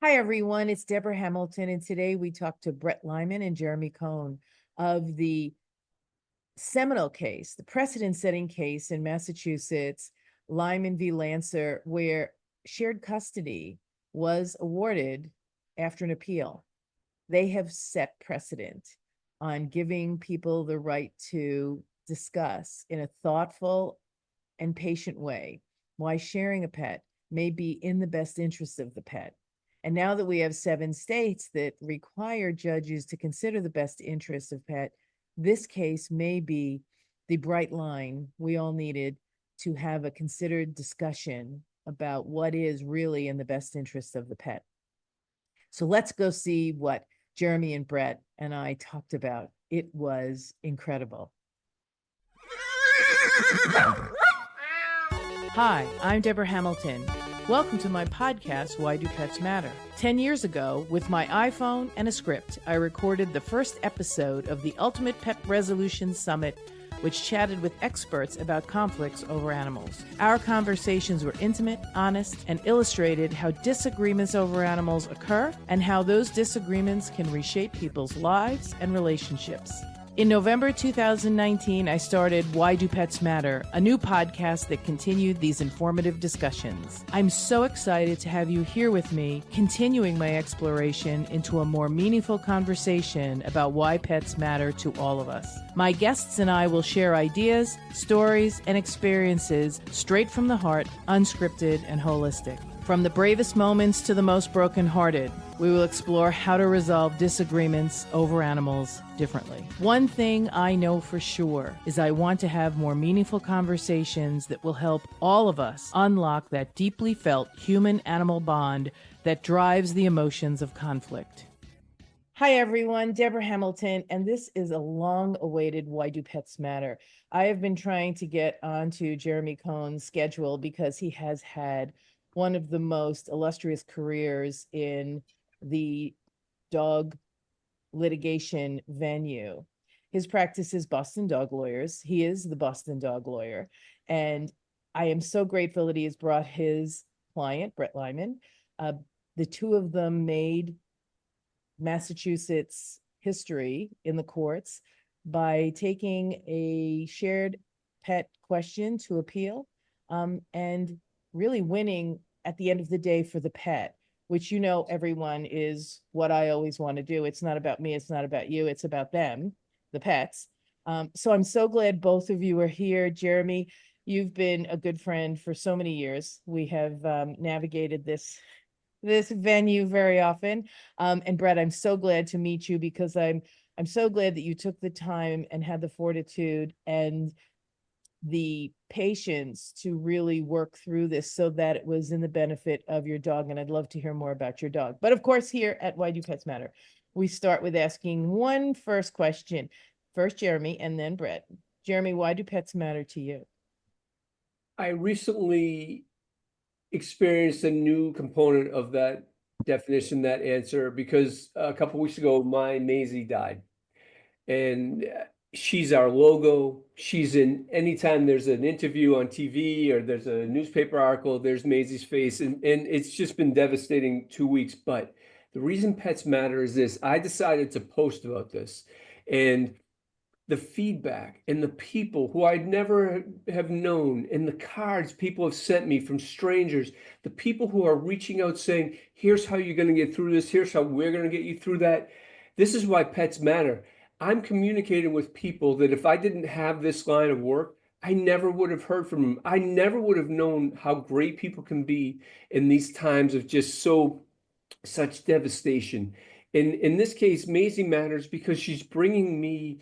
Hi, everyone. It's Deborah Hamilton, and today we talk to Brett Lyman and Jeremy Cohen of the seminal case, the precedent-setting case in Massachusetts, Lyman v. Lancer, where shared custody was awarded after an appeal. They have set precedent on giving people the right to discuss in a thoughtful and patient way why sharing a pet may be in the best interest of the pet. And now that we have 7 states that require judges to consider the best interests of pet, this case may be the bright line we all needed to have a considered discussion about what is really in the best interest of the pet. So let's go see what Jeremy and Brett and I talked about. It was incredible. Hi, I'm Deborah Hamilton. Welcome to my podcast, Why Do Pets Matter? 10 years ago, with my iPhone and a script, I recorded the first episode of the Ultimate Pet Resolution Summit, which chatted with experts about conflicts over animals. Our conversations were intimate, honest, and illustrated how disagreements over animals occur and how those disagreements can reshape people's lives and relationships. In November 2019, I started Why Do Pets Matter, a new podcast that continued these informative discussions. I'm so excited to have you here with me, continuing my exploration into a more meaningful conversation about why pets matter to all of us. My guests and I will share ideas, stories, and experiences straight from the heart, unscripted and holistic. From the bravest moments to the most brokenhearted, we will explore how to resolve disagreements over animals differently. One thing I know for sure is I want to have more meaningful conversations that will help all of us unlock that deeply felt human-animal bond that drives the emotions of conflict. Hi, everyone. Deborah Hamilton, and this is a long-awaited Why Do Pets Matter? I have been trying to get onto Jeremy Cohen's schedule because he has had one of the most illustrious careers in the dog litigation venue. His practice is Boston Dog Lawyers. He is the Boston Dog Lawyer. And I am so grateful that he has brought his client, Brett Lyman. The two of them made Massachusetts history in the courts by taking a shared pet question to appeal and really winning at the end of the day for the pet, which, you know, everyone, is what I always want to do. It's not about me. It's not about you. It's about them, the pets. So I'm so glad both of you are here. Jeremy, you've been a good friend for so many years. We have navigated this venue very often. And Brett, I'm so glad to meet you because I'm so glad that you took the time and had the fortitude and the patience to really work through this so that it was in the benefit of your dog. And I'd love to hear more about your dog. But of course, here at Why Do Pets Matter, we start with asking one first question. First, Jeremy, and then Brett. Jeremy, why do pets matter to you? I recently experienced a new component of that definition, that answer, because a couple weeks ago, my Maisie died. And she's our logo. She's in anytime there's an interview on TV or there's a newspaper article, there's Maisie's face. And it's just been devastating 2 weeks. But the reason pets matter is this. I decided to post about this. And the feedback and the people who I'd never have known, and the cards people have sent me from strangers, the people who are reaching out saying, here's how you're going to get through this, here's how we're going to get you through that. This is why pets matter. I'm communicating with people that if I didn't have this line of work, I never would have heard from them. I never would have known how great people can be in these times of just such devastation. In this case, Maisie matters because she's bringing me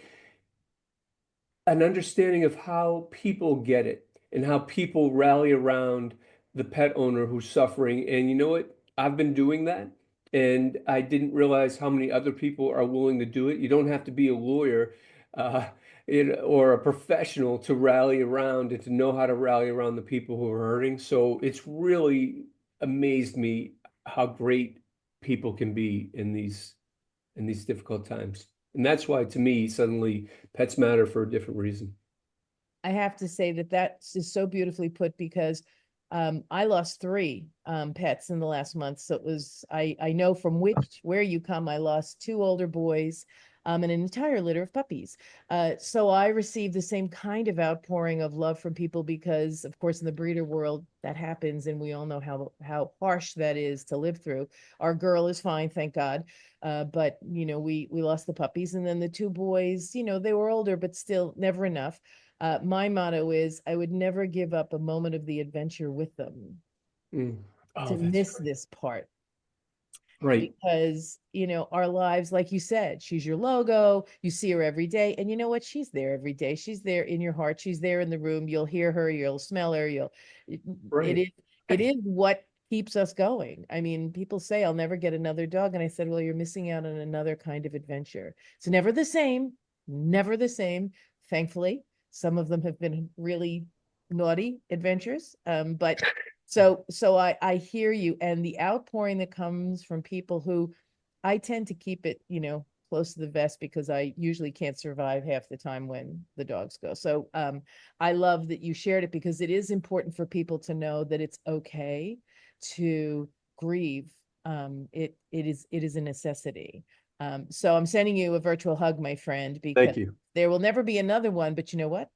an understanding of how people get it and how people rally around the pet owner who's suffering. And you know what? I've been doing that, and I didn't realize how many other people are willing to do it. You don't have to be a lawyer or a professional to rally around and to know how to rally around the people who are hurting. So it's really amazed me how great people can be in these difficult times. And that's why, to me, suddenly pets matter for a different reason. I have to say that that is so beautifully put because I lost three pets in the last month. So it was, I know from where you come. I lost two older boys and an entire litter of puppies. So I received the same kind of outpouring of love from people because, of course, in the breeder world, that happens, and we all know how harsh that is to live through. Our girl is fine, thank God. But we lost the puppies, and then the two boys, they were older, but still never enough. My motto is I would never give up a moment of the adventure with them Mm. to Oh, that's miss this part right. because our lives, like you said, she's your logo, you see her every day, and you know what, she's there every day, she's there in your heart, she's there in the room, you'll hear her, you'll smell her, it it Right. is it is what keeps us going. I mean, people say I'll never get another dog, and I said, well, you're missing out on another kind of adventure. It's never the same, never the same. Thankfully, some of them have been really naughty adventures, but so I hear you, and the outpouring that comes from people who I tend to keep it, close to the vest because I usually can't survive half the time when the dogs go. So I love that you shared it because it is important for people to know that it's okay to grieve. It is a necessity. So I'm sending you a virtual hug, my friend, because Thank you. there will never be another one, but you know what?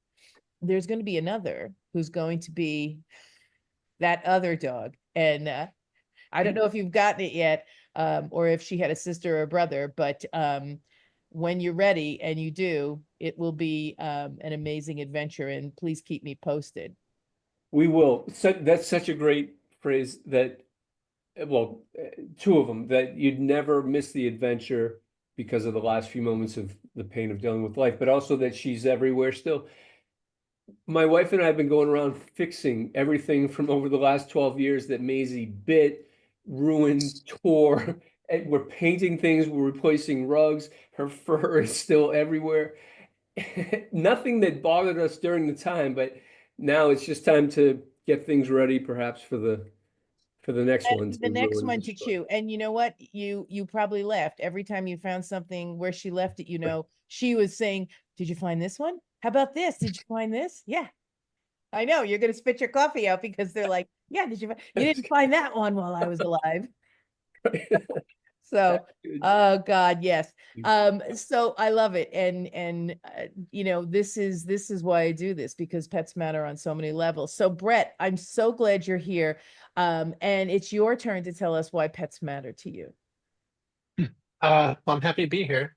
There's going to be another who's going to be that other dog. And I don't know if you've gotten it yet, or if she had a sister or a brother, but when you're ready and you do, it will be an amazing adventure. And please keep me posted. We will. That's such a great phrase that, well, two of them, that you'd never miss the adventure because of the last few moments of the pain of dealing with life, but also that she's everywhere still. My wife and I have been going around fixing everything from over the last 12 years that Maisie bit, ruined, tore, and we're painting things, we're replacing rugs. Her fur is still everywhere. Nothing that bothered us during the time, but now it's just time to get things ready, perhaps for the next one The to next ruin and one to destroy. chew. And you know what? You probably laughed every time you found something where she left it. She was saying, "Did you find this one? How about this? Did you find this?" Yeah, I know you're going to spit your coffee out because they're like, "Yeah, you didn't find that one while I was alive." So, oh God, yes. So I love it. And this is why I do this, because pets matter on so many levels. So Brett, I'm so glad you're here. And it's your turn to tell us why pets matter to you. Well, I'm happy to be here.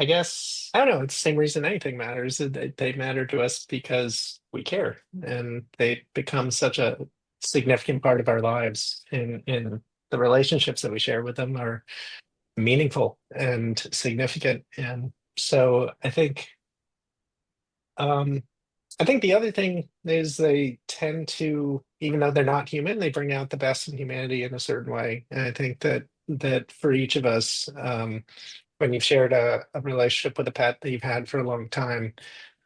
I guess I don't know. It's the same reason anything matters. They matter to us because we care, and they become such a significant part of our lives. In the relationships that we share with them are meaningful and significant. And so um, I think the other thing is they tend to, even though they're not human, they bring out the best in humanity in a certain way. And I think that for each of us, when you've shared a relationship with a pet that you've had for a long time,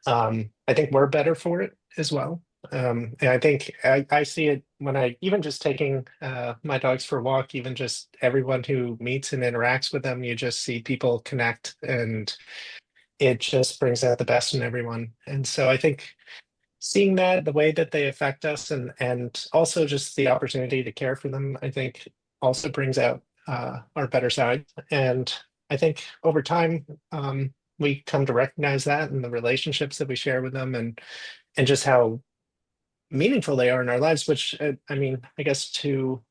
I think we're better for it as well. And I think I see it when I even just taking my dogs for a walk, even just everyone who meets and interacts with them, you just see people connect, and it just brings out the best in everyone. And so I think seeing that, the way that they affect us, and also just the opportunity to care for them, I think also brings out our better side. And I think over time, we come to recognize that in the relationships that we share with them, and just how meaningful they are in our lives. Which I mean, I guess to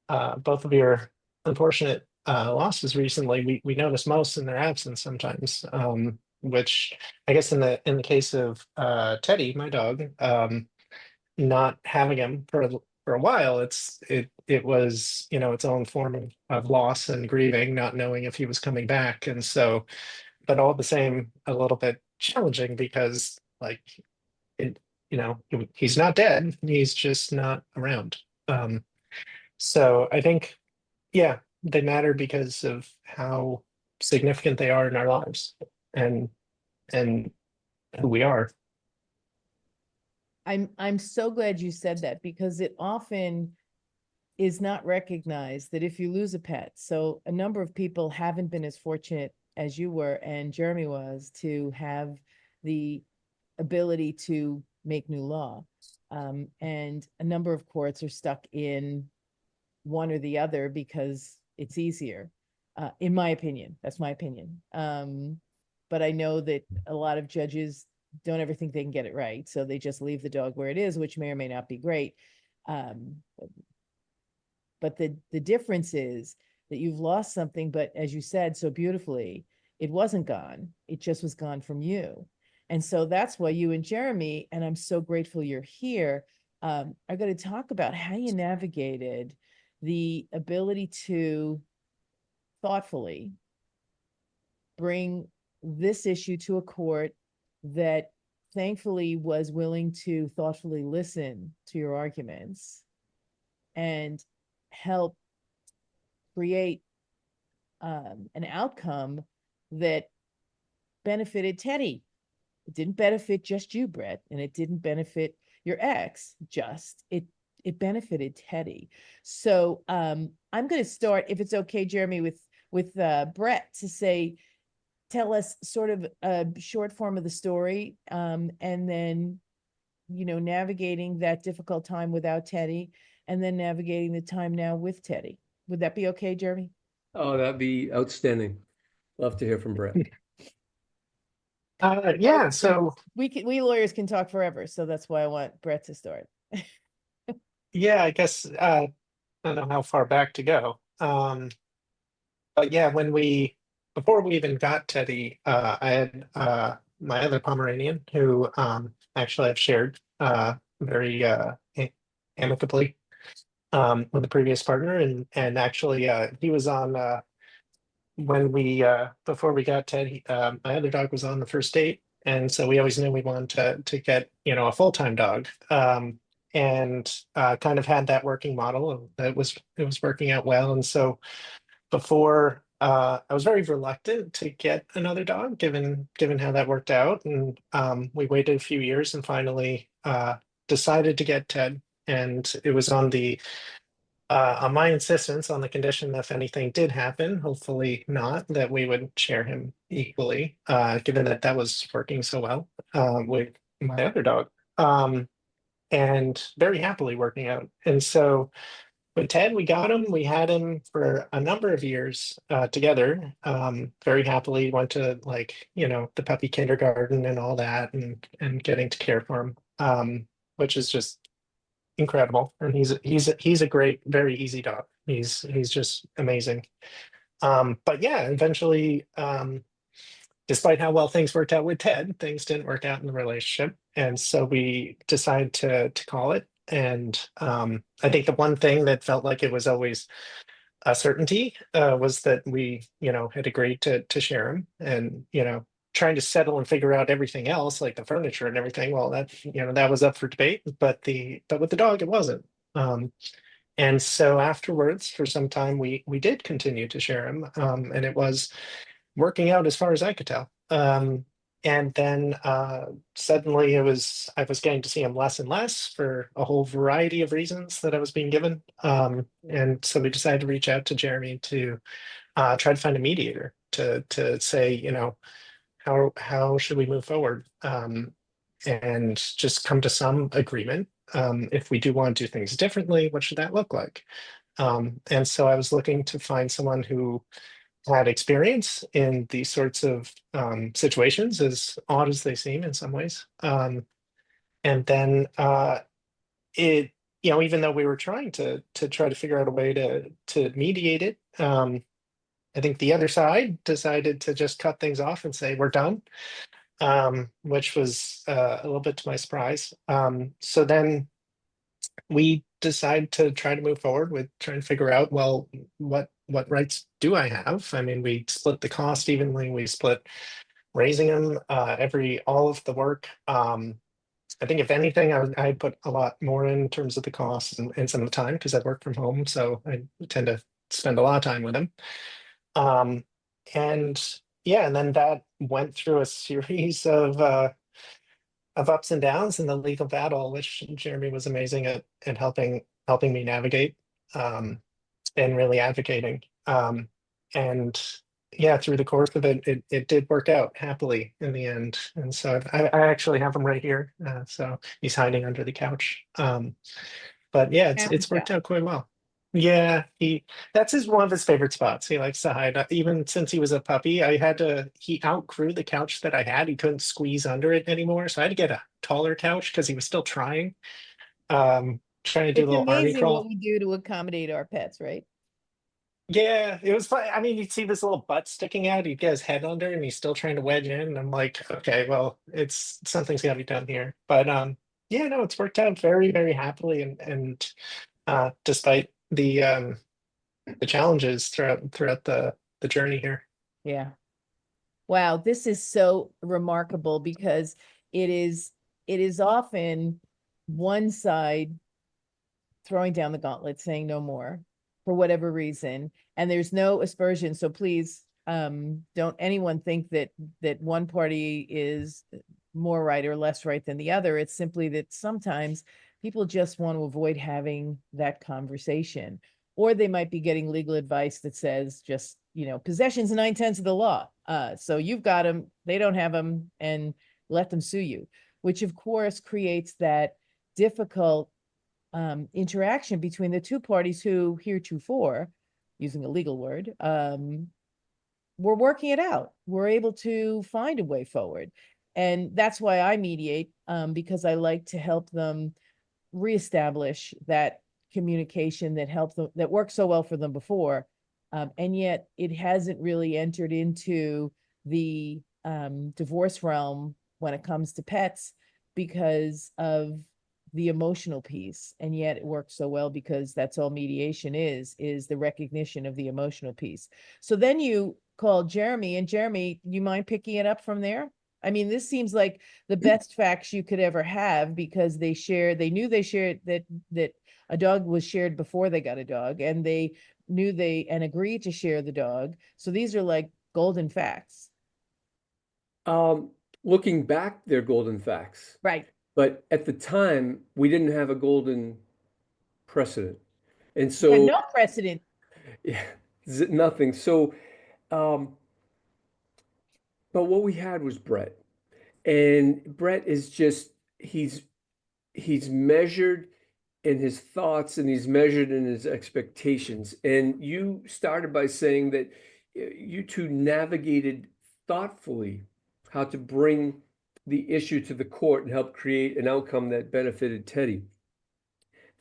both of your unfortunate losses recently, we notice most in their absence sometimes. Which I guess in the case of Teddy, my dog, not having him for a while, it was its own form of loss and grieving, not knowing if he was coming back, and so, but all the same, a little bit challenging because like it, he's not dead, he's just not around. Um, so I think, yeah, they matter because of how significant they are in our lives, and and who we are. I'm so glad you said that because it often is not recognized that if you lose a pet, so a number of people haven't been as fortunate as you were and Jeremy was to have the ability to make new law. And a number of courts are stuck in one or the other because it's easier, in my opinion. That's my opinion. But I know that a lot of judges don't ever think they can get it right, so they just leave the dog where it is, which may or may not be great. Um, but the difference is that you've lost something, but as you said so beautifully, it wasn't gone. It just was gone from you. And so that's why you and Jeremy, and I'm so grateful you're here, are going to talk about how you navigated the ability to thoughtfully bring this issue to a court that thankfully was willing to thoughtfully listen to your arguments and help create an outcome that benefited Teddy. It didn't benefit just you, Brett, and it didn't benefit your ex. Just it benefited Teddy. So I'm going to start, if it's okay, Jeremy, with Brett to say, tell us sort of a short form of the story, and then navigating that difficult time without Teddy, and then navigating the time now with Teddy. Would that be okay, Jeremy? Oh, that'd be outstanding. Love to hear from Brett. Yeah, so we lawyers can talk forever, so that's why I want Brett to start. yeah, I guess I don't know how far back to go. But yeah, before we even got Teddy, I had my other Pomeranian who actually I've shared very amicably with the previous partner, and actually he was on when we before we got Ted. My other dog was on the first date, and so we always knew we wanted to get a full-time dog. And kind of had that working model that it was working out well, and so before I was very reluctant to get another dog, given how that worked out, and we waited a few years and finally decided to get Ted, and it was on my insistence, on the condition that if anything did happen, hopefully not, that we would share him equally, given that that was working so well with my other dog, and very happily working out. And so with Ted, we got him. We had him for a number of years together. Very happily went to the puppy kindergarten and all that, and getting to care for him, which is just incredible. And he's a great, very easy dog. He's just amazing. But yeah, eventually, despite how well things worked out with Ted, things didn't work out in the relationship, and so we decided to call it. And I think the one thing that felt like it was always a certainty was that we, had agreed to share him, and trying to settle and figure out everything else, like the furniture and everything. Well, that was up for debate, but with the dog, it wasn't. And so afterwards, for some time, we did continue to share him, and it was working out as far as I could tell. And then suddenly I was getting to see him less and less for a whole variety of reasons that I was being given. And so we decided to reach out to Jeremy to try to find a mediator to say, how should we move forward, and just come to some agreement. If we do want to do things differently, what should that look like? And so I was looking to find someone who had experience in these sorts of situations, as odd as they seem in some ways. And then it, even though we were trying to try to figure out a way to mediate it, I think the other side decided to just cut things off and say we're done, which was a little bit to my surprise. So then we decided to try to move forward with trying to figure out, well, what rights do I have? I mean, we split the cost evenly. We split raising them, all of the work. I think if anything, I put a lot more in terms of the costs and some of the time, because I work from home, so I tend to spend a lot of time with him. And yeah, and then that went through a series of ups and downs in the legal battle, which Jeremy was amazing at helping me navigate, and really advocating. And yeah, through the course of it, it did work out happily in the end. And so I actually have him right here. So he's hiding under the couch. But yeah, Happy it's worked shot. out quite well. Yeah, he that's his one of his favorite spots. He likes to hide. Even since he was a puppy, he outgrew the couch that I had. He couldn't squeeze under it anymore. So I had to get a taller couch because he was still trying to do a It's little army amazing what crawl. we do to accommodate our pets, right? Yeah, it was fun. I mean, you'd see this little butt sticking out. He'd get his head under, and he's still trying to wedge in. And I'm like, okay, well, it's something's got to be done here. But yeah, no, it's worked out very, very happily, and despite the challenges throughout the journey here. Yeah. Wow, this is so remarkable because it is often one side throwing down the gauntlet, saying no more for whatever reason, and there's no aspersion. So please, don't anyone think that one party is more right or less right than the other. It's simply that sometimes people just want to avoid having that conversation, or they might be getting legal advice that says just, possession's 9/10 of the law. So you've got them, they don't have them, and let them sue you, which of course creates that difficult interaction between the two parties who heretofore, using a legal word, we're working it out. We're able to find a way forward. And that's why I mediate, because I like to help them reestablish that communication that helped them, that worked so well for them before. And yet it hasn't really entered into the divorce realm when it comes to pets because of the emotional piece. And yet it works so well because that's all mediation is the recognition of the emotional piece. So then you called Jeremy, and Jeremy, you mind picking it up from there? I mean, this seems like the best facts you could ever have because they knew they shared that a dog was shared before they got a dog, and they knew they and agreed to share the dog. So these are like golden facts. Um, Looking back, they're golden facts. Right. But at the time, we didn't have a golden precedent. And You had so, no precedent. yeah, nothing. So, um, but what we had was Brett. And Brett is just, he's measured in his thoughts and he's measured in his expectations. And you started by saying that you two navigated thoughtfully how to bring the issue to the court and help create an outcome that benefited Teddy.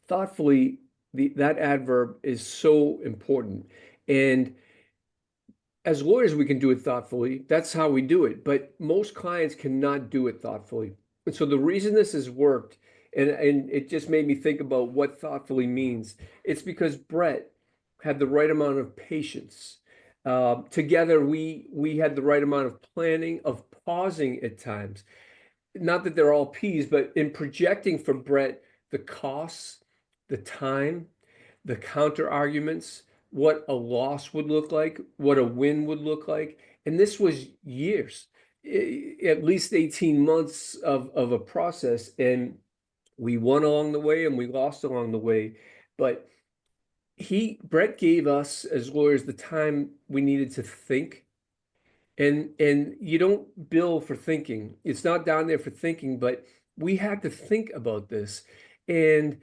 Thoughtfully, that adverb is so important. And as lawyers, we can do it thoughtfully. That's how we do it. But most clients cannot do it thoughtfully. And so the reason this has worked, and it just made me think about what thoughtfully means, it's because Brett had the right amount of patience. Together, we had the right amount of planning, of pausing at times. Not that they're all P's, but in projecting for Brett the costs, the time, the counter arguments, what a loss would look like, what a win would look like. And this was years, at least 18 months of a process. And we won along the way and we lost along the way. But Brett gave us as lawyers the time we needed to think. And you don't bill for thinking. It's not down there for thinking, but we had to think about this and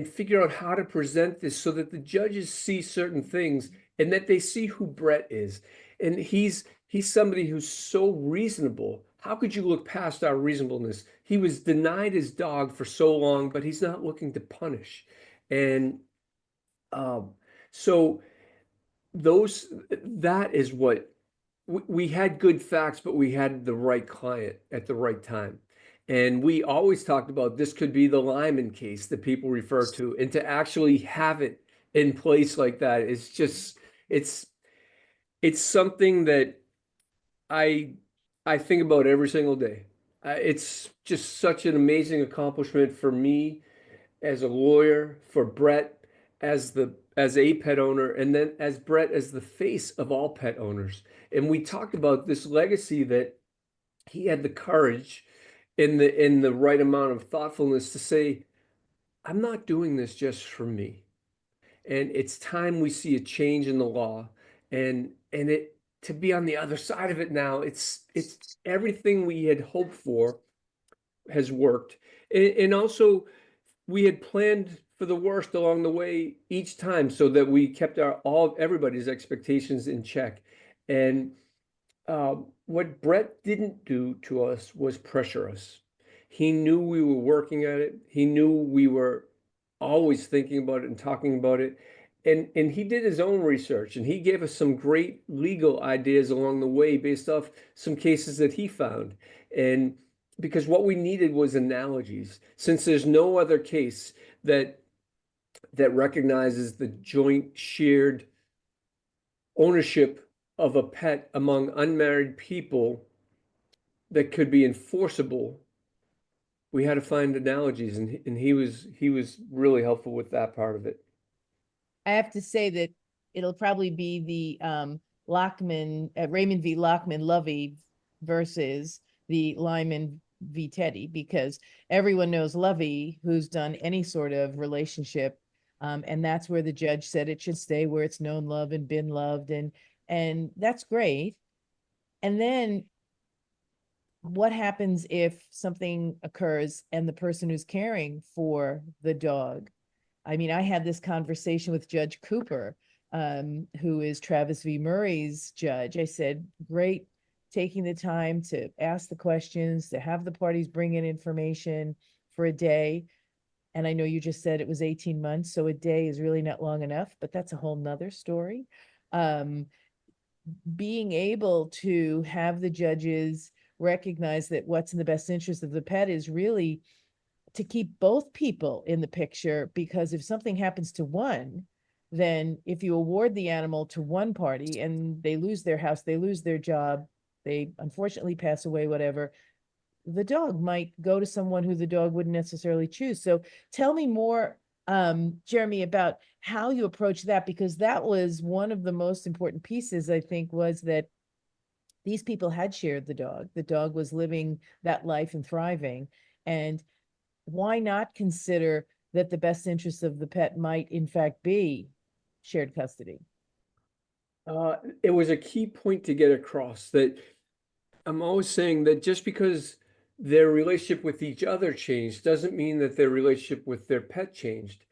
figure out how to present this so that the judges see certain things and that they see who Brett is. And he's somebody who's so reasonable. How could you look past our reasonableness? He was denied his dog for so long, but he's not looking to punish. And um, so that is what we had good facts, but we had the right client at the right time. And we always talked about this could be the Lyman case that people refer to, and to actually have it in place like that is just it's it's something that I I think about every single day. It's just such an amazing accomplishment for me as a lawyer, for Brett as a pet owner, and then as Brett as the face of all pet owners. And we talked about this legacy that he had the courage in the right amount of thoughtfulness to say, I'm not doing this just for me. And it's time we see a change in the law. And it to be on the other side of it now, it's everything we had hoped for has worked. And also we had planned for the worst along the way each time so that we kept everybody's expectations in check. And what Brett didn't do to us was pressure us. He knew we were working at it. He knew we were always thinking about it and talking about it. And he did his own research, and he gave us some great legal ideas along the way based off some cases that he found. And because what we needed was analogies, since there's no other case that recognizes the joint shared ownership of a pet among unmarried people that could be enforceable. We had to find analogies, and he was really helpful with that part of it. I have to say that it'll probably be the Lockman, Raymond v. Lockman Lovey versus the Lyman v. Teddy, because everyone knows Lovey who's done any sort of relationship. And that's where the judge said it should stay where it's known love and been loved. And that's great. And then what happens if something occurs and the person who's caring for the dog? I mean, I had this conversation with Judge Cooper, who is Travis v. Murray's judge. I said, great, taking the time to ask the questions, to have the parties bring in information for a day. And I know you just said it was 18 months, so a day is really not long enough, but that's a whole nother story. Being able to have the judges recognize that what's in the best interest of the pet is really to keep both people in the picture, because if something happens to one, then if you award the animal to one party and they lose their house, they lose their job, they unfortunately pass away, whatever, the dog might go to someone who the dog wouldn't necessarily choose. So tell me more, Jeremy, about how you approach that, because that was one of the most important pieces, I think, was that these people had shared the dog. The dog was living that life and thriving. And why not consider that the best interest of the pet might in fact be shared custody? It was a key point to get across, that I'm always saying that just because their relationship with each other changed doesn't mean that their relationship with their pet changed.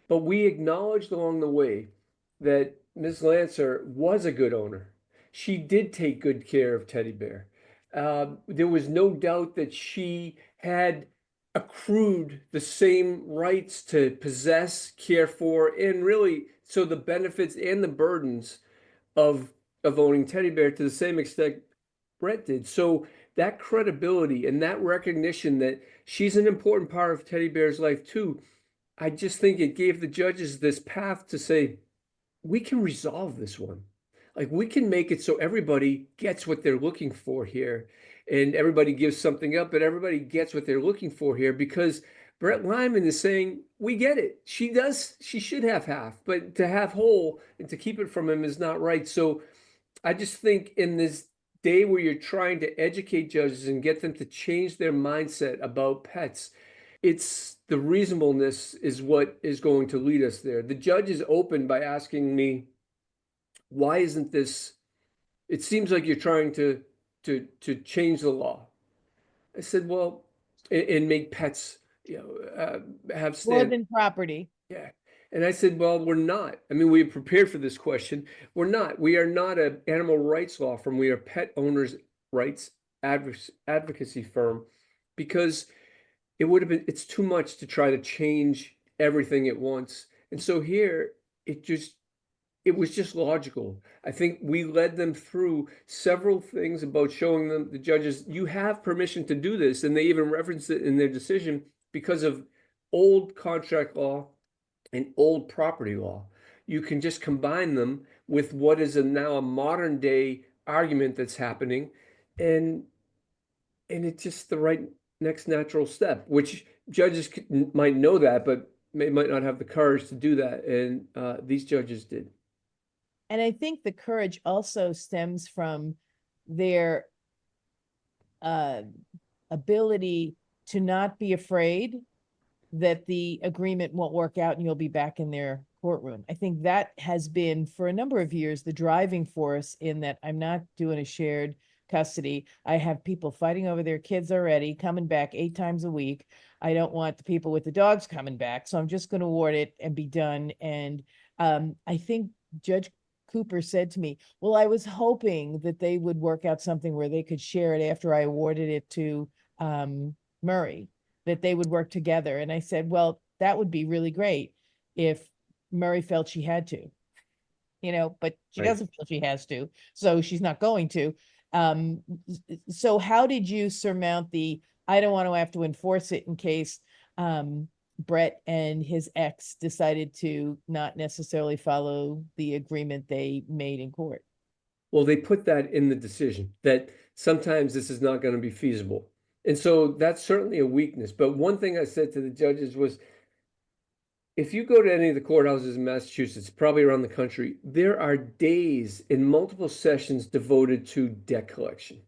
But we acknowledged along the way that Ms. Lancer was a good owner. She did take good care of Teddy Bear. There was no doubt that she had accrued the same rights to possess, care for, and really, so the benefits and the burdens of owning Teddy Bear to the same extent Brett did. So that credibility and that recognition that she's an important part of Teddy Bear's life too, I just think it gave the judges this path to say, we can resolve this one. Like, we can make it so everybody gets what they're looking for here, and everybody gives something up, but everybody gets what they're looking for here, because Brett Lyman is saying, we get it. She should have half, but to have whole and to keep it from him is not right. So I just think in this day where you're trying to educate judges and get them to change their mindset about pets, it's the reasonableness is what is going to lead us there. The judge is open by asking me, why isn't this, it seems like you're trying to change the law. I said, well, and make pets, have More stand. than property. Yeah. And I said, well, we're not. I mean, we prepared for this question. We're not. We are not an animal rights law firm. We are pet owners' rights advocacy firm, because it would have been, it's too much to try to change everything at once. And so here, it was just logical. I think we led them through several things about showing them, the judges, you have permission to do this. And they even referenced it in their decision because of old contract law and old property law. You can just combine them with what is now a modern day argument that's happening. And it's just the right next natural step, which judges might know that, but might not have the courage to do that. And these judges did. And I think the courage also stems from their uh, ability to not be afraid that the agreement won't work out and you'll be back in their courtroom. I think that has been for a number of years the driving force in that I'm not doing a shared custody. I have people fighting over their kids already, coming back 8 times a week. I don't want the people with the dogs coming back, so I'm just going to award it and be done. And I think Judge Cooper said to me, well, I was hoping that they would work out something where they could share it after I awarded it to Murray, that they would work together. And I said, well, that would be really great if Murray felt she had to, but she doesn't feel she has to, so she's not going to. So how did you surmount I don't want to have to enforce it in case Brett and his ex decided to not necessarily follow the agreement they made in court? Well, they put that in the decision that sometimes this is not going to be feasible. And so that's certainly a weakness. But one thing I said to the judges was, if you go to any of the courthouses in Massachusetts, probably around the country, there are days in multiple sessions devoted to debt collection.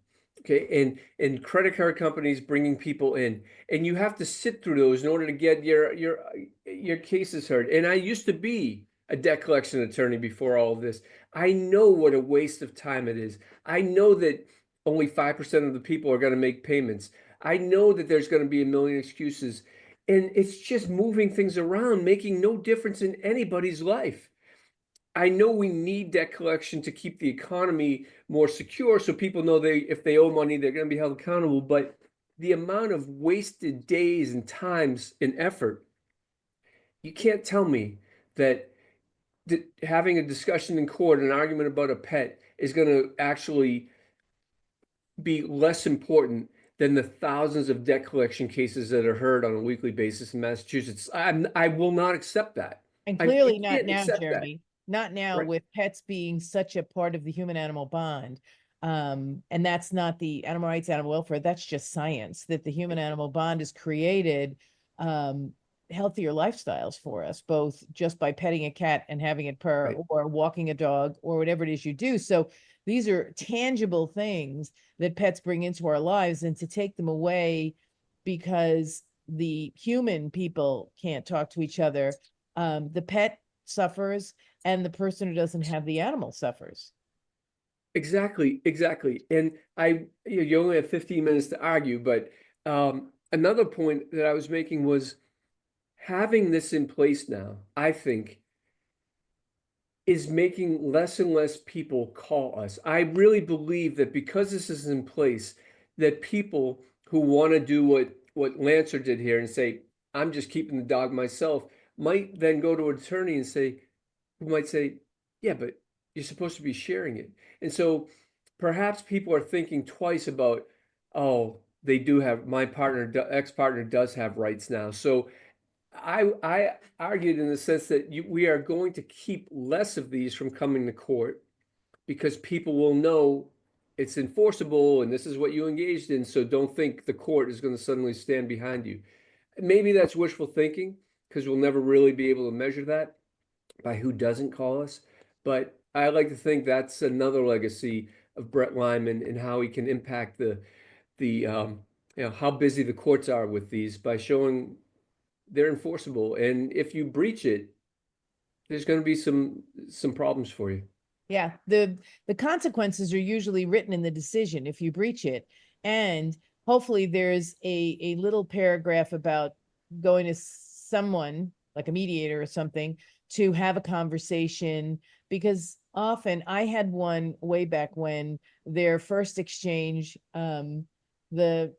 Okay, and credit card companies bringing people in, and you have to sit through those in order to get your cases heard. And I used to be a debt collection attorney before all of this. I know what a waste of time it is. I know that only 5% of the people are going to make payments. I know that there's going to be a million excuses, and it's just moving things around, making no difference in anybody's life. I know we need debt collection to keep the economy more secure, so people know if they owe money, they're going to be held accountable. But the amount of wasted days and times and effort, you can't tell me that having a discussion in court, an argument about a pet, is going to actually be less important than the thousands of debt collection cases that are heard on a weekly basis in Massachusetts. I will not accept that. And I clearly not can't now, accept that. Jeremy. Not now, Right. with pets being such a part of the human-animal bond. And that's not the animal rights, animal welfare. That's just science, that the human-animal bond has created healthier lifestyles for us, both just by petting a cat and having it purr, Right. or walking a dog, or whatever it is you do. So these are tangible things that pets bring into our lives, and to take them away because the human people can't talk to each other, the pet suffers, and the person who doesn't have the animal suffers. Exactly, exactly. And you only have 15 minutes to argue, but another point that I was making was having this in place now, I think, is making less and less people call us. I really believe that because this is in place, that people who want to do what Lancer did here and say, I'm just keeping the dog myself, might then go to an attorney and who might say, yeah, but you're supposed to be sharing it. And so perhaps people are thinking twice about, oh, they do have, my ex-partner does have rights now. So I argued in the sense that we are going to keep less of these from coming to court because people will know it's enforceable and this is what you engaged in. So don't think the court is going to suddenly stand behind you. Maybe that's wishful thinking because we'll never really be able to measure that by who doesn't call us. But I like to think that's another legacy of Brett Lyman and how he can impact how busy the courts are with these by showing they're enforceable. And if you breach it, there's going to be some problems for you. Yeah, the consequences are usually written in the decision if you breach it. And hopefully there's a little paragraph about going to someone like a mediator or something to have a conversation, because often I had one way back when their first exchange, the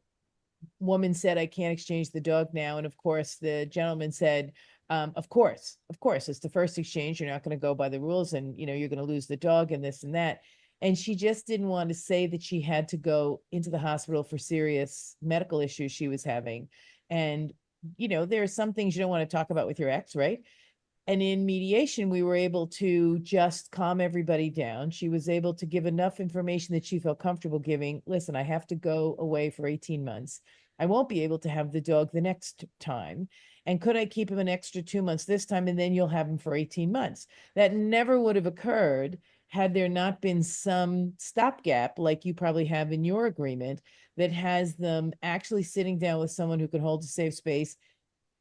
woman said, I can't exchange the dog now. And of course, the gentleman said, of course, it's the first exchange. You're not going to go by the rules, and you're going to lose the dog and this and that. And she just didn't want to say that she had to go into the hospital for serious medical issues she was having. And, there are some things you don't want to talk about with your ex, right? And in mediation, we were able to just calm everybody down. She was able to give enough information that she felt comfortable giving. Listen, I have to go away for 18 months. I won't be able to have the dog the next time. And could I keep him an extra 2 months this time? And then you'll have him for 18 months. That never would have occurred had there not been some stopgap, like you probably have in your agreement, that has them actually sitting down with someone who can hold a safe space,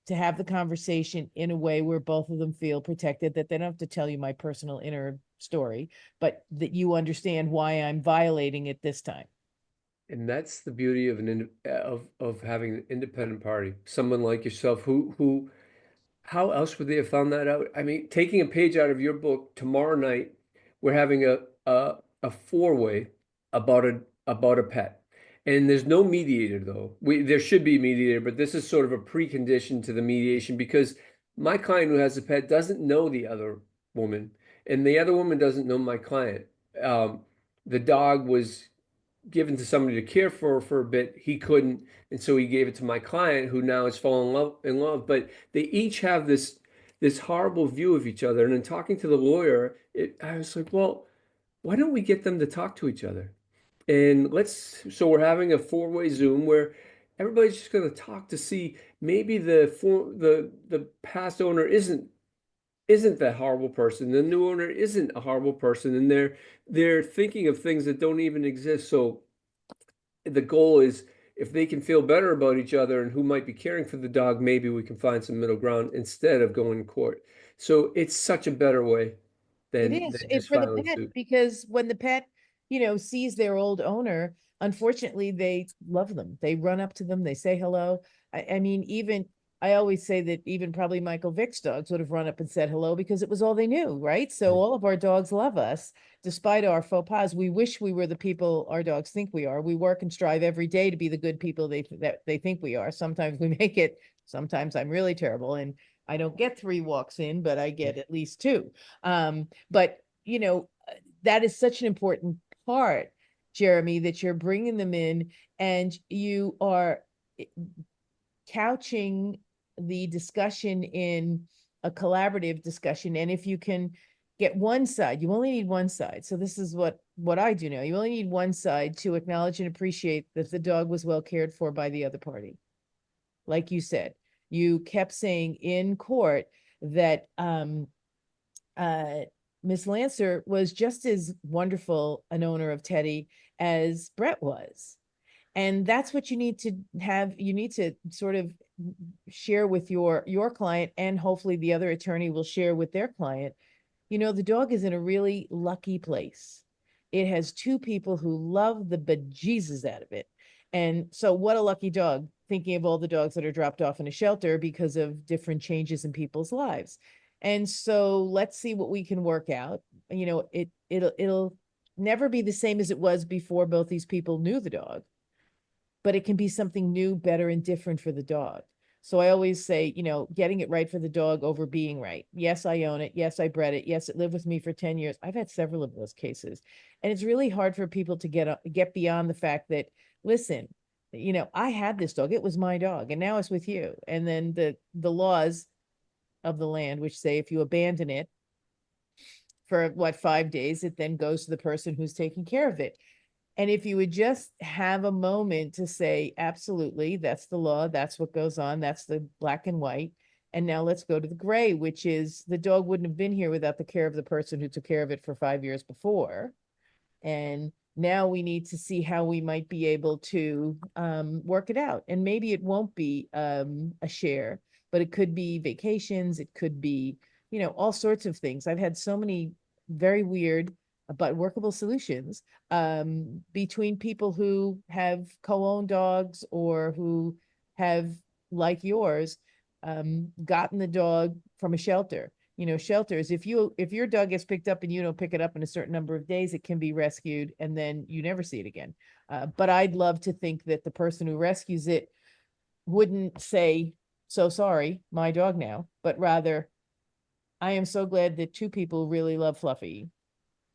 to have the conversation in a way where both of them feel protected, that they don't have to tell you my personal inner story, but that you understand why I'm violating it this time. And that's the beauty of of having an independent party, someone like yourself who how else would they have found that out? I mean, taking a page out of your book, tomorrow night, we're having a four-way about a pet. And there's no mediator though. There should be a mediator, but this is sort of a precondition to the mediation because my client who has a pet doesn't know the other woman, and the other woman doesn't know my client. The dog was given to somebody to care for a bit. He couldn't, and so he gave it to my client, who now is falling in love. But they each have this horrible view of each other. And in talking to the lawyer, I was like, well, why don't we get them to talk to each other? And so we're having a four-way Zoom where everybody's just going to talk to see maybe the past owner isn't that horrible person. The new owner isn't a horrible person, and they're thinking of things that don't even exist. So the goal is, if they can feel better about each other and who might be caring for the dog, maybe we can find some middle ground instead of going to court. So it's such a better way It than is just for the filing pet, suit. because when the pet, sees their old owner, unfortunately, they love them. They run up to them. They say hello. I mean, even I always say that even probably Michael Vick's dogs would have run up and said hello because it was all they knew, right? So all of our dogs love us, despite our faux pas. We wish we were the people our dogs think we are. We work and strive every day to be the good people that they think we are. Sometimes we make it. Sometimes I'm really terrible, and I don't get 3 walks in, but I get at least 2. But that is such an important part, Jeremy, that you're bringing them in and you are couching the discussion in a collaborative discussion. And if you can get one side, you only need one side. So this is what I do now. You only need one side to acknowledge and appreciate that the dog was well cared for by the other party. Like you said, you kept saying in court that Miss Lancer was just as wonderful an owner of Teddy as Brett was. And that's what you need to have. You need to sort of share with your client, and hopefully the other attorney will share with their client. The dog is in a really lucky place. It has 2 people who love the bejesus out of it. And so what a lucky dog, thinking of all the dogs that are dropped off in a shelter because of different changes in people's lives. And so let's see what we can work out. It'll never be the same as it was before both these people knew the dog, but it can be something new, better, and different for the dog. So I always say, getting it right for the dog over being right. Yes, I own it. Yes, I bred it. Yes, it lived with me for 10 years. I've had several of those cases. And it's really hard for people to get beyond the fact that, listen, I had this dog. It was my dog, and now it's with you. And then the laws of the land, which say if you abandon it for 5 days, it then goes to the person who's taking care of it. And if you would just have a moment to say, absolutely, that's the law, that's what goes on, that's the black and white. And now let's go to the gray, which is the dog wouldn't have been here without the care of the person who took care of it for 5 years before. And now we need to see how we might be able to work it out. And maybe it won't be a share, but it could be vacations. It could be, all sorts of things. I've had so many very weird but workable solutions between people who have co-owned dogs or who have, like yours, gotten the dog from a shelter. Shelters, if your dog gets picked up and you don't pick it up in a certain number of days, it can be rescued and then you never see it again. But I'd love to think that the person who rescues it wouldn't say, so sorry, my dog now, but rather, I am so glad that 2 people really love Fluffy.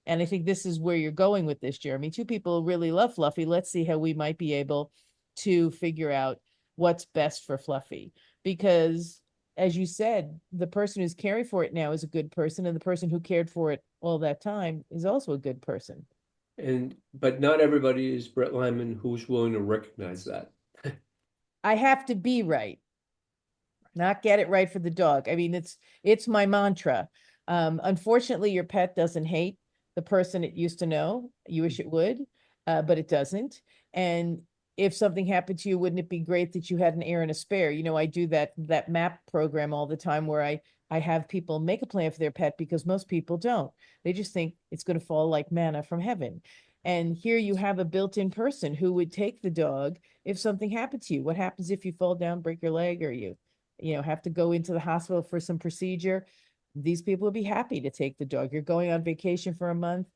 And I think this is where you're going with this, Jeremy. 2 people really love Fluffy. Let's see how we might be able to figure out what's best for Fluffy. Because, as you said, the person who's caring for it now is a good person, and the person who cared for it all that time is also a good person. But not everybody is Brett Lyman who's willing to recognize that. I have to be right, not get it right for the dog. I mean, it's my mantra. Unfortunately, your pet doesn't hate the person it used to know. You wish it would, but it doesn't. And if something happened to you, wouldn't it be great that you had an heir and a spare? You know, I do that MAP program all the time where I have people make a plan for their pet because most people don't. They just think it's going to fall like manna from heaven. And here you have a built-in person who would take the dog if something happened to you. What happens if you fall down, break your leg, or you know, have to go into the hospital for some procedure? These people would be happy to take the dog. You're going on vacation for a month,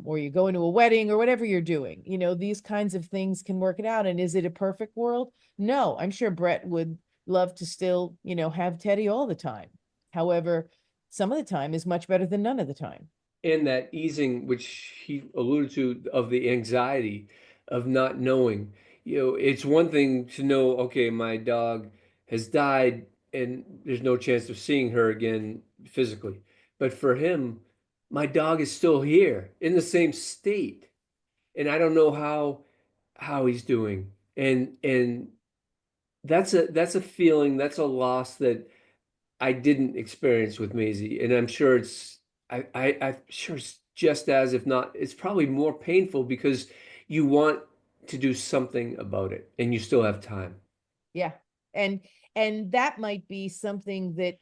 or you're going to a wedding or whatever you're doing. You know, these kinds of things can work it out. And is it a perfect world? No, I'm sure Brett would love to still, you know, have Teddy all the time. However, some of the time is much better than none of the time. And that easing, which he alluded to, of the anxiety of not knowing. You know, it's one thing to know, okay, my dog has died and there's no chance of seeing her again physically. But for him, my dog is still here in the same state, and I don't know how he's doing. And that's a feeling, that's a loss that I didn't experience with Maisie, and I'm sure I'm sure it's just as, if not, it's probably more painful because you want to do something about it and you still have time. Yeah. And and that might be something that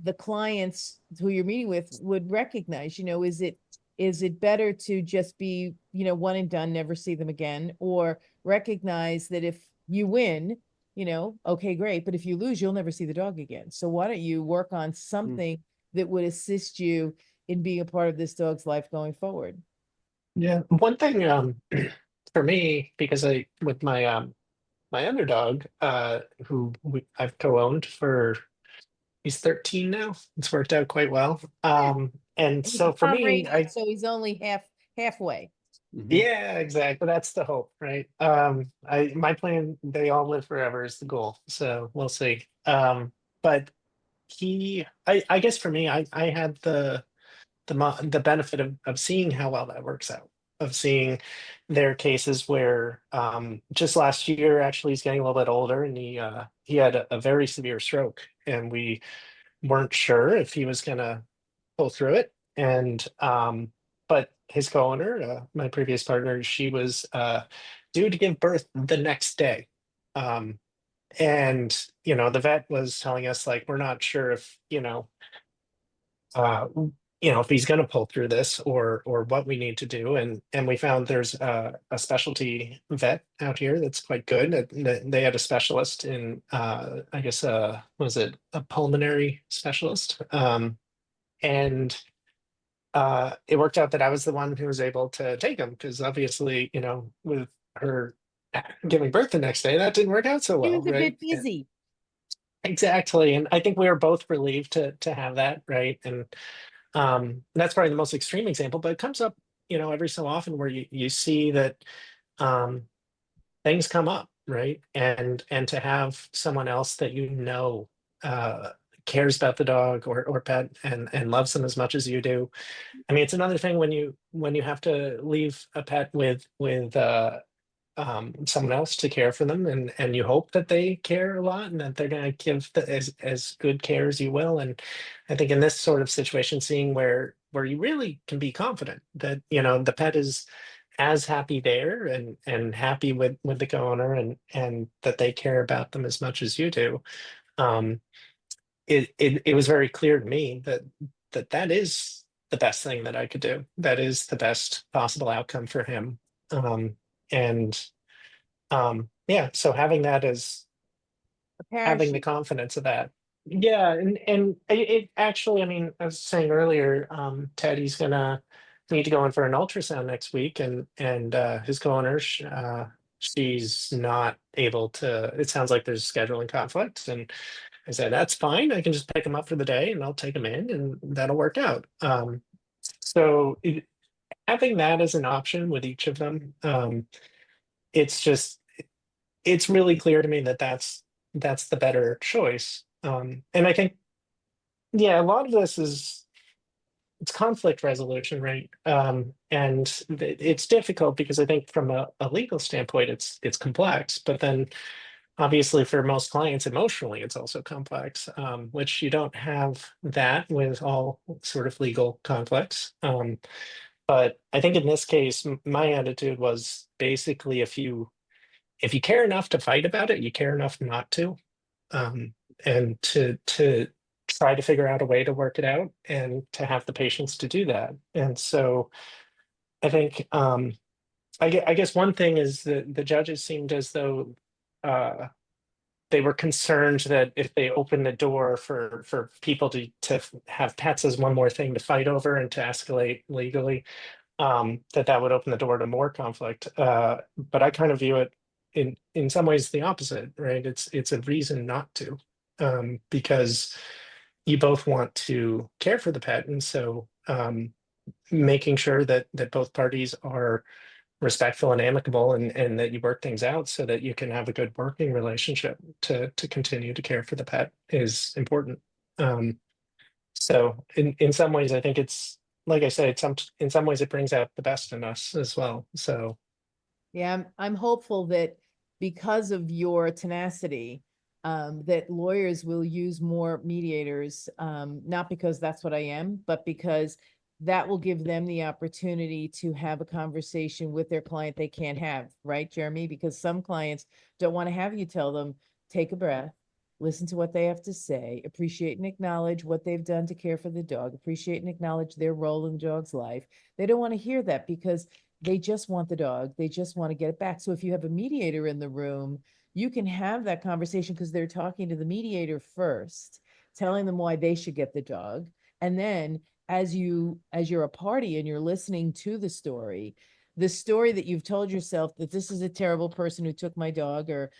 the clients who you're meeting with would recognize. You know, is it better to just be, you know, one and done, never see them again, or recognize that if you win, you know, okay, great, but if you lose, you'll never see the dog again. So why don't you work on Mm. something that would assist you in being a part of this dog's life going forward? Yeah, one thing for me, because I with my underdog, I've co-owned for, he's 13 now. It's worked out quite well. Yeah. And And he's a so for me, Pomeranian, so he's only halfway. Mhm. yeah, exactly. That's the hope, right? My plan, they all live forever is the goal. So we'll see. But I guess for me, I had the benefit of seeing how well that works out, of seeing their cases where just last year, actually, he's getting a little bit older, and he had a very severe stroke, and we weren't sure if he was going to pull through it. And but his co-owner, my previous partner, she was due to give birth the next day. Um, and the vet was telling us, like, we're not sure if uh, if he's going to pull through this, or what we need to do. And we found there's a specialty vet out here that's quite good. They had a specialist in, I guess, was it a pulmonary specialist? And it worked out that I was the one who was able to take him, because obviously, with her giving birth the next day, that didn't work out so He well, was a right? bit busy. Exactly. And I think we were both relieved to have that, right? And that's probably the most extreme example, but it comes up, every so often, where you see that um, things come up, right? And to have someone else that uh, cares about the dog or pet, and loves them as much as you do. I mean, it's another thing when you have to leave a pet with someone else to care for them, and you hope that they care a lot and that they're going to give as good care as you will. And I think in this sort of situation, seeing where you really can be confident that the pet is as happy there, and happy with the co-owner, and that they care about them as much as you do. um it was very clear to me that is the best thing that I could do. That is the best possible outcome for him. And yeah, so having that as A having the parachute. confidence of that. Yeah, and it actually, I mean, I was saying earlier, Teddy's gonna need to go in for an ultrasound next week, and his co-owner, she's not able to. It sounds like there's scheduling conflicts, and I said that's fine. I can just pick him up for the day, and I'll take him in, and that'll work out. So having that as an option with each of them, it's just it's really clear to me that that's the better choice. And I think, yeah, a lot of this is it's conflict resolution, right? And it's difficult because I think from a legal standpoint, it's complex, but then obviously for most clients, emotionally, it's also complex, which you don't have that with all sort of legal conflicts. But I think in this case, my attitude was basically, if you care enough to fight about it, you care enough not to, and to try to figure out a way to work it out and to have the patience to do that. And so I think I guess one thing is that the judges seemed as though uh, they were concerned that if they opened the door for people to have pets as one more thing to fight over and to escalate legally, that that would open the door to more conflict. But I kind of view it in some ways the opposite, right? It's a reason not to, because you both want to care for the pet, and so making sure that both parties are respectful and amicable, and that you work things out so that you can have a good working relationship to continue to care for the pet is important. Um, so in some ways, I think it's like I said, in some ways it brings out the best in us as well. So Yeah, I'm hopeful that because of your tenacity, that lawyers will use more mediators, not because that's what I am, but because that will give them the opportunity to have a conversation with their client they can't have, right, Jeremy? Because some clients don't want to have you tell them, take a breath, listen to what they have to say, appreciate and acknowledge what they've done to care for the dog, appreciate and acknowledge their role in the dog's life. They don't want to hear that because they just want the dog. They just want to get it back. So if you have a mediator in the room, you can have that conversation because they're talking to the mediator first, telling them why they should get the dog. And then as you're a party and you're listening to the story that you've told yourself that this is a terrible person who took my dog, or,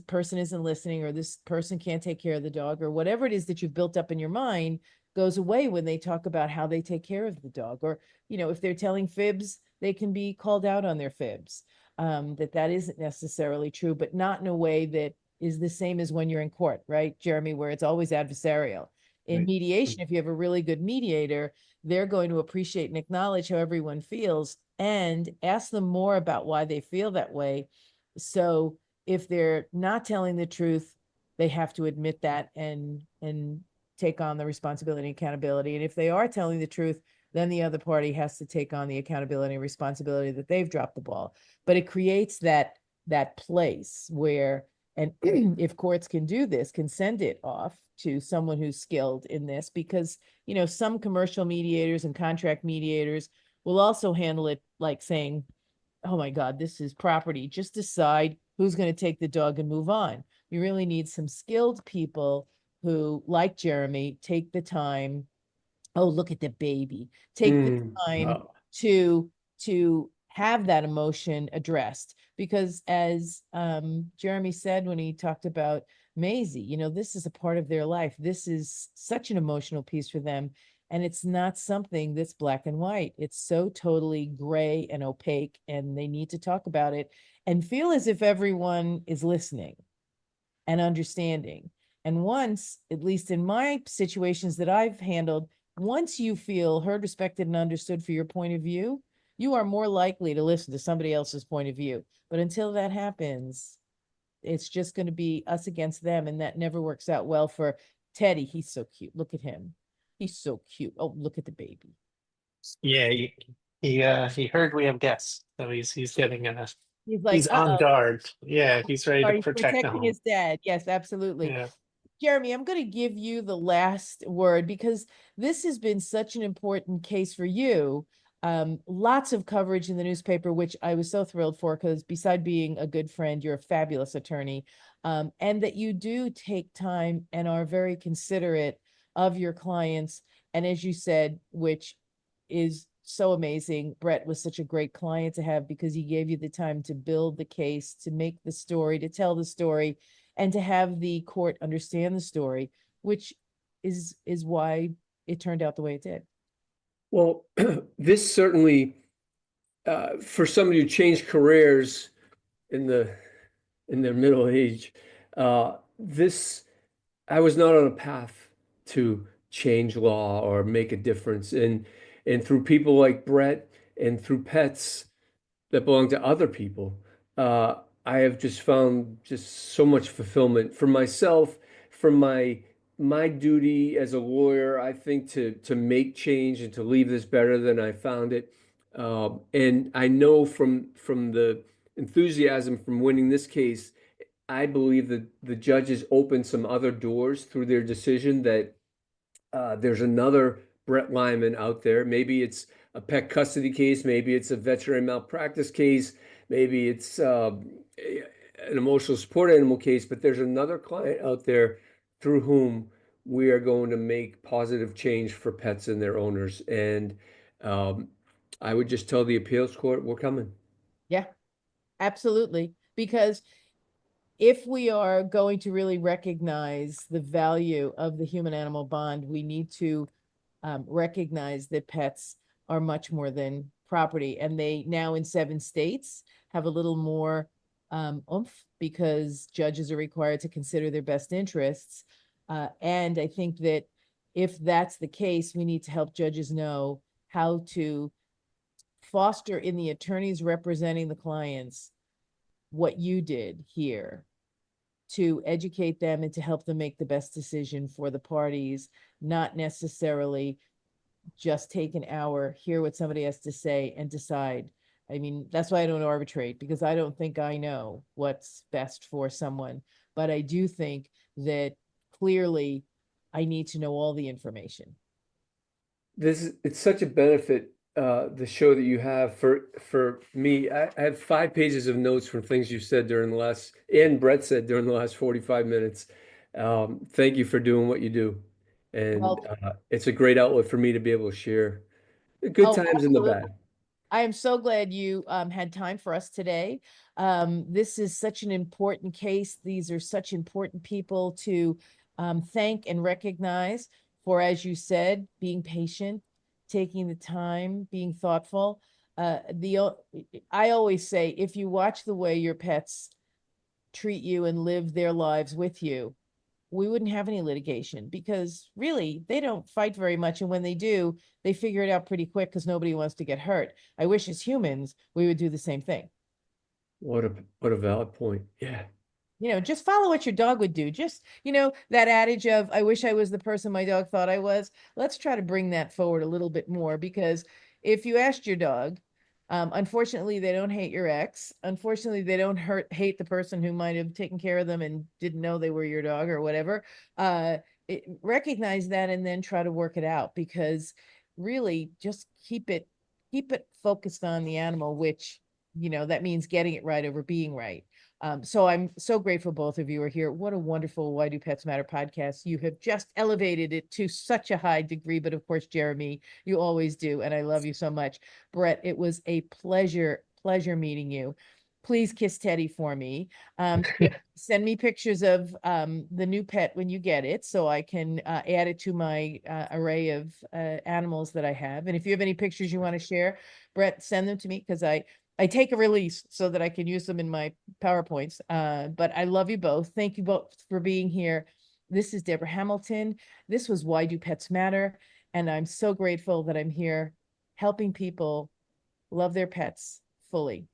person isn't listening, or this person can't take care of the dog, or whatever it is that you've built up in your mind goes away when they talk about how they take care of the dog. Or, if they're telling fibs, they can be called out on their fibs. That isn't necessarily true, but not in a way that is the same as when you're in court, right, Jeremy, where it's always adversarial. In right. mediation, if you have a really good mediator, they're going to appreciate and acknowledge how everyone feels and ask them more about why they feel that way. So if they're not telling the truth, they have to admit that and take on the responsibility and accountability. And if they are telling the truth, then the other party has to take on the accountability and responsibility that they've dropped the ball. But it creates that place where, and if courts can do this, can send it off to someone who's skilled in this, because some commercial mediators and contract mediators will also handle it like saying, oh my God, this is property, just decide who's going to take the dog and move on. You really need some skilled people who, like Jeremy, take the time. Oh, look at the baby. Take the time Oh, to have that emotion addressed, because as Jeremy said when he talked about Maisie, this is a part of their life. This is such an emotional piece for them, and it's not something that's black and white. It's so totally gray and opaque, and they need to talk about it and feel as if everyone is listening and understanding. And once, at least in my situations that I've handled, once you feel heard, respected, and understood for your point of view, you are more likely to listen to somebody else's point of view. But until that happens, it's just going to be us against them. And that never works out well for Teddy. He's so cute. Look at him. He's so cute. Oh, look at the baby. Yeah, he heard we have guests, so he's getting He's like, he's on uh-oh. guard. Yeah, he's ready to Sorry, he's protect the protecting home. his dad. Yes, absolutely. Yeah. Jeremy, I'm going to give you the last word because this has been such an important case for you. Lots of coverage in the newspaper, which I was so thrilled for, because beside being a good friend, you're a fabulous attorney, and that you do take time and are very considerate of your clients. And as you said, which is so amazing, Brett was such a great client to have because he gave you the time to build the case, to make the story, to tell the story, and to have the court understand the story, which is why it turned out the way it did. well, this certainly, for somebody who changed careers in their middle age, this I was not on a path to change law or make a difference. And through people like Brett and through pets that belong to other people, I have just found just so much fulfillment for myself, for my duty as a lawyer, I think to make change and to leave this better than I found it. And I know from the enthusiasm from winning this case, I believe that the judges opened some other doors through their decision that there's another Brett Lyman out there. Maybe it's a pet custody case, maybe it's a veterinary malpractice case, maybe it's an emotional support animal case, but there's another client out there through whom we are going to make positive change for pets and their owners. And I would just tell the appeals court, we're coming. Yeah, absolutely. Because if we are going to really recognize the value of the human animal bond, we need to recognize that pets are much more than property. And they now in 7 states have a little more oomph, because judges are required to consider their best interests. And I think that if that's the case, we need to help judges know how to foster in the attorneys representing the clients what you did here, to educate them and to help them make the best decision for the parties, not necessarily just take an hour, hear what somebody has to say, and decide. I mean, that's why I don't arbitrate, because I don't think I know what's best for someone. But I do think that clearly I need to know all the information. It's such a benefit, the show that you have for me. I have 5 pages of notes from things you said during the last, and Brett said during the last 45 minutes. Thank you for doing what you do. And Well, it's a great outlet for me to be able to share the good times and the absolutely. bad. I am so glad you had time for us today. This is such an important case. These are such important people to thank and recognize for, as you said, being patient, taking the time, being thoughtful. I always say, if you watch the way your pets treat you and live their lives with you, we wouldn't have any litigation, because really they don't fight very much. And when they do, they figure it out pretty quick because nobody wants to get hurt. I wish as humans, we would do the same thing. What a valid point. Yeah. Just follow what your dog would do. Just, that adage of, I wish I was the person my dog thought I was. Let's try to bring that forward a little bit more, because if you asked your dog, unfortunately, they don't hate your ex. Unfortunately, they don't hate the person who might have taken care of them and didn't know they were your dog or whatever. Recognize that and then try to work it out, because really just keep it focused on the animal, which, that means getting it right over being right. So I'm so grateful both of you are here. What a wonderful Why Do Pets Matter podcast. You have just elevated it to such a high degree, but of course, Jeremy, you always do. And I love you so much. Brett, it was a pleasure meeting you. Please kiss Teddy for me. Send me pictures of the new pet when you get it, so I can add it to my array of animals that I have. And if you have any pictures you want to share, Brett, send them to me, because I take a release so that I can use them in my PowerPoints. But I love you both. Thank you both for being here. This is Deborah Hamilton. This was Why Do Pets Matter? And I'm so grateful that I'm here helping people love their pets fully.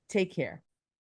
Take care.